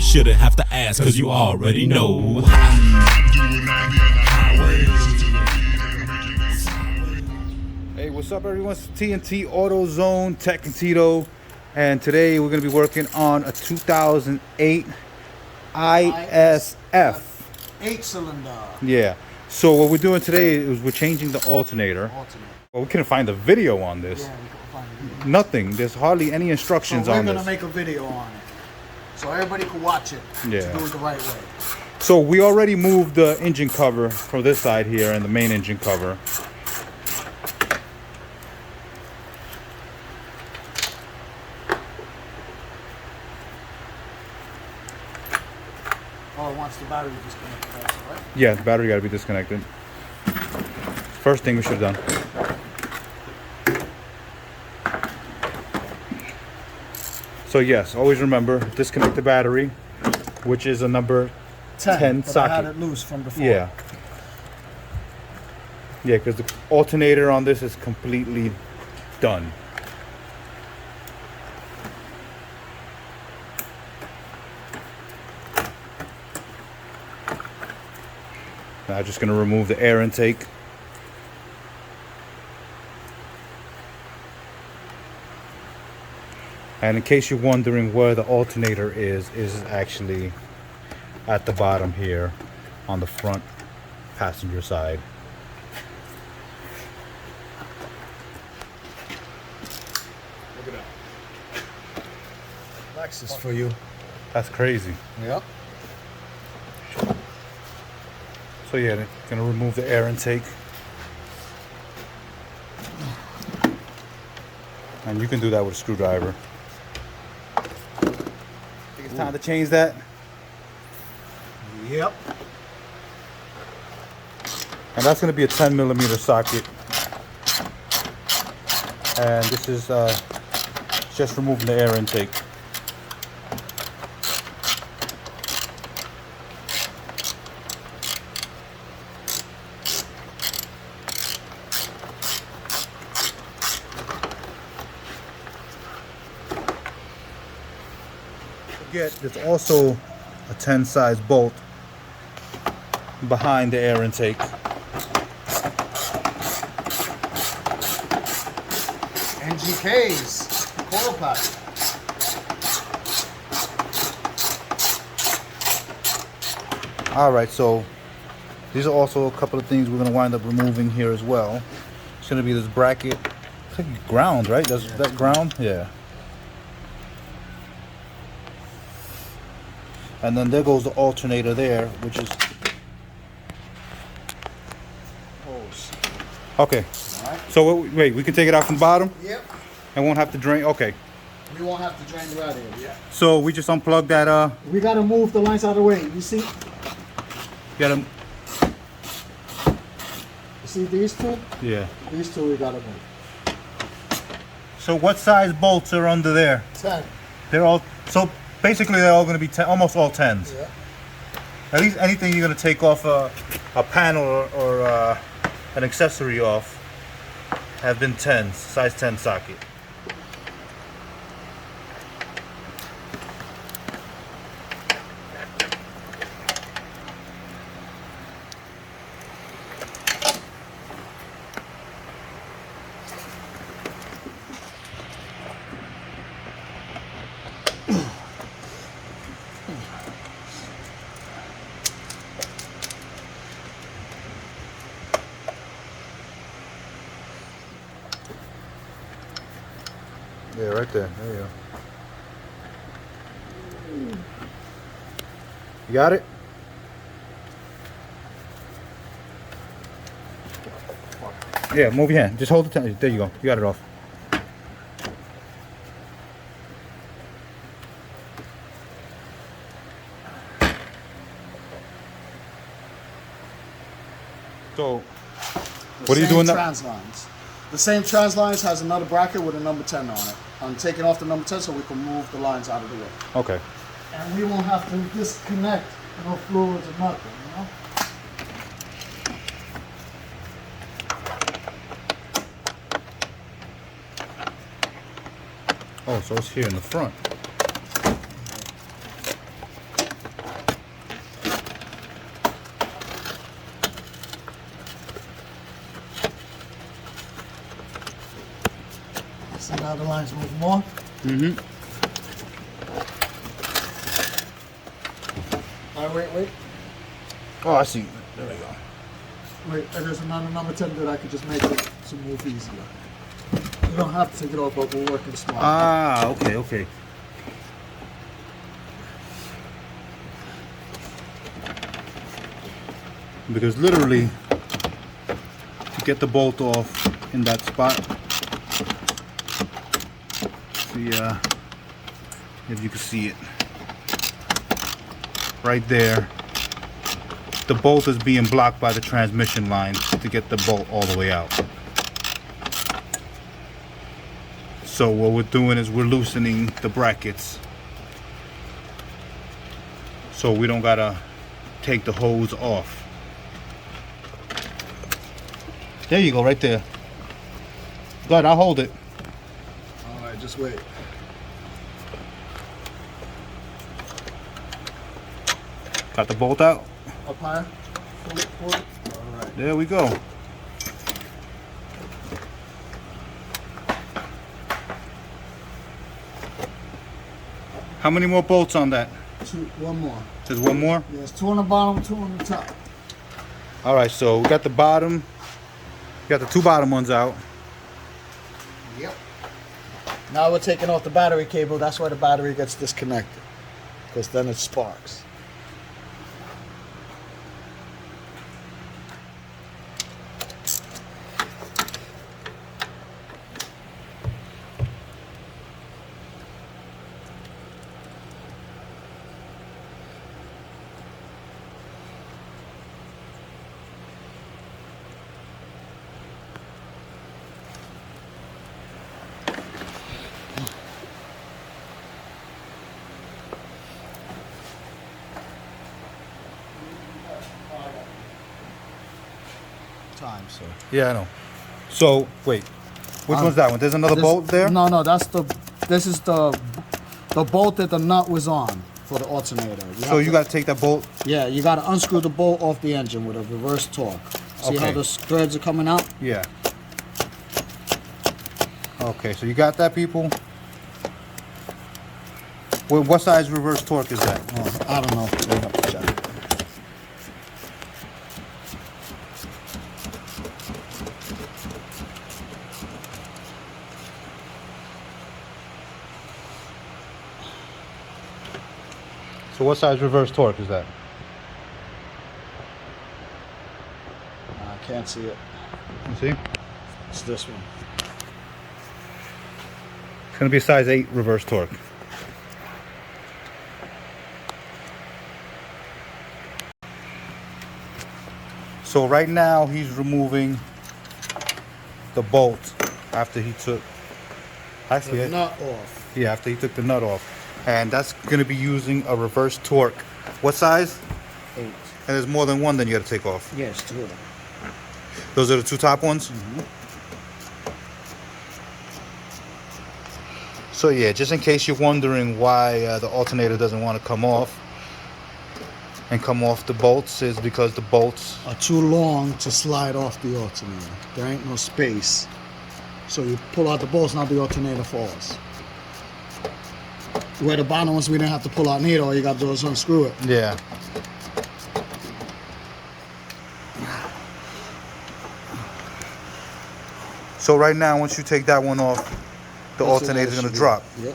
shouldn't have to ask, cause you already know. Hey, what's up everyone? It's TNT AutoZone Tech and Tito, and today we're going to be working on a 2008 ISF. 8-cylinder. Yeah. So what we're doing today is we're changing the alternator. Well, we couldn't find a video on this. Yeah, we couldn't find a video. Nothing. There's hardly any instructions on We're this. gonna make a video on it, so everybody can watch it. Yeah. To do it the right way. So we already moved the engine cover from this side here and the main engine cover. Oh, it wants the battery disconnected also, right? Yeah, the battery got to be disconnected. First thing we should have done. So yes, always remember, disconnect the battery, which is a number 10 but socket. I had it loose from before. Yeah. Yeah, because the alternator on this is completely done. Now just going to remove the air intake. And in case you're wondering where the alternator is actually at the bottom here on the front passenger side. Look at that. Lexus for you. That's crazy. Yep. So yeah, they're gonna remove the air intake. And you can do that with a screwdriver. Think it's time to change that? Yep. And that's gonna be a 10mm socket. And this is just removing the air intake. There's also a 10 size bolt behind the air intake. NGKs. Coil pack. Alright, so these are also a couple of things we're going to wind up removing here as well. It's going to be this bracket. It's like ground, right? That's that ground? Yeah. And then there goes the alternator there, which is Hose. okay. Alright. So wait, we can take it out from the bottom Yep. and won't have to drain. Okay. We won't have to drain the radiator. Yeah. So we just unplug that. We gotta move the lines out of the way. You see? Get them. You see these two? Yeah. These two we gotta move. So what size bolts are under there? 10. They're all so. Basically, they're all going to be almost all 10s. Yeah. At least anything you're going to take off a panel or an accessory off have been 10s, size 10 socket. Yeah, right there. There you go. You got it? Yeah, move your hand. Just hold the there you go. You got it off. So, what are you doing now? Trans lines. The same trans lines has another bracket with a number 10 on it. I'm taking off the number 10 so we can move the lines out of the way. Okay. And we won't have to disconnect no fluids or nothing, you know? Oh, so it's here in the front. now the lines move more. Mm-hmm. All right, wait. Oh, I see. There we go. Wait, and there's another number 10 that I could just make it to move easier. You don't have to take it off, but we're working smart. Ah, okay, okay. Because literally, to get the bolt off in that spot, see, if you can see it, right there, the bolt is being blocked by the transmission line to get the bolt all the way out. So what we're doing is we're loosening the brackets so we don't gotta take the hose off. There you go, right there. Go ahead, I'll hold it. All right, just wait. Got the bolt out. Up higher. Pull it, pull it. All right. There we go. How many more bolts on that? One more. There's one more? There's 2 on the bottom, 2 on the top. All right, so we got the bottom. We got the 2 bottom ones out. Yep. Now we're taking off the battery cable. That's why the battery gets disconnected, because then it sparks. Time, sir. Yeah, I know. So, wait. Which one's that one? There's another bolt there? No, this is the bolt that the nut was on for the alternator. So you got to take that bolt? Yeah, you got to unscrew the bolt off the engine with a reverse torque. See how Okay. the threads are coming out? Yeah. Okay, so you got that, people? What size reverse torque is that? Oh, I don't know. We'll have to check. So what size reverse torque is that? I can't see it. You see? It's this one. It's going to be a size 8 reverse torque. So right now he's removing the bolt after he took The nut off. Yeah, after he took the nut off. And that's going to be using a reverse torque. What size? 8. And there's more than one then you got to take off. Yes, 2 of them. Those are the 2 top ones? So yeah, just in case you're wondering why the alternator doesn't want to come off and come off the bolts, is because the bolts Are too long to slide off the alternator. There ain't no space. So you pull out the bolts, now the alternator falls. Where the bottom ones we didn't have to pull out neither, all you got to do is unscrew it. Yeah. So right now, once you take that one off, the alternator is going to drop. Yep.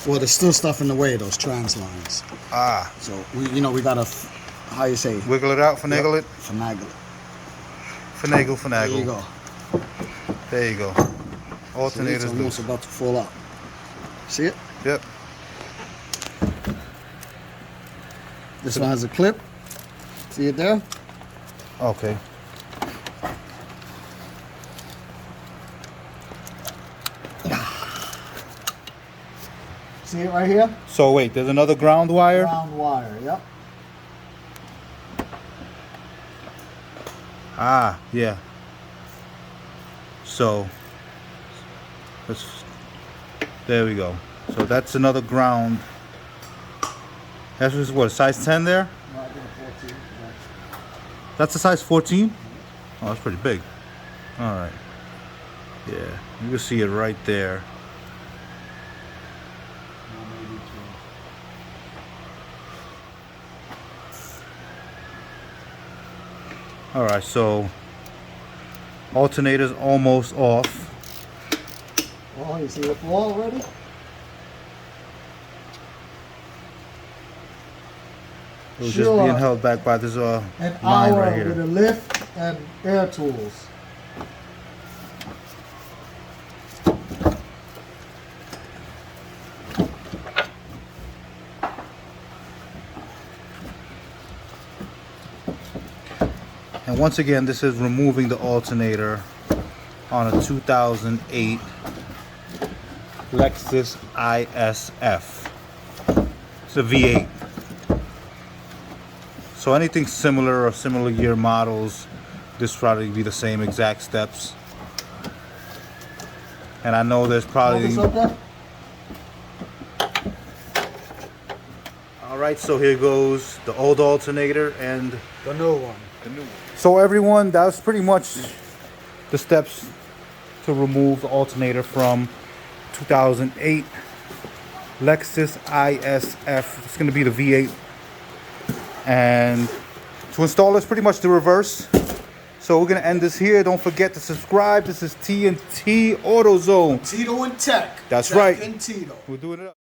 Well, there's still stuff in the way, those trans lines. Ah. So we gotta, how you say? Wiggle it out, finagle it. Finagle it. Finagle, finagle. There you go. There you go. See, Alternator's it's almost loose. about to fall out. See it? Yep. This one has a clip. See it there? Okay. See it right here? So wait, there's another ground wire? Ground wire, yep. Ah, yeah. So, there we go. So that's another ground. That's what, size 10 there? No, I did a 14. That's a size 14? Oh, that's pretty big. All right. Yeah, you can see it right there. All right, so alternator's almost off. Oh, you see the flaw already? It was just being held back by this An line hour right here. with a lift and air tools. And once again, this is removing the alternator on a 2008 Lexus IS F. It's a V8. So anything similar or similar year models, this probably be the same exact steps. And I know there's probably... Alright, so here goes the old alternator and The new one. so everyone, that's pretty much the steps to remove the alternator from 2008 Lexus IS F. It's going to be the V8. And to install it's pretty much the reverse. So we're going to end this here. Don't forget to subscribe. This is TNT AutoZone. Tito and Tech. That's Tech right. and Tito. We're doing it up.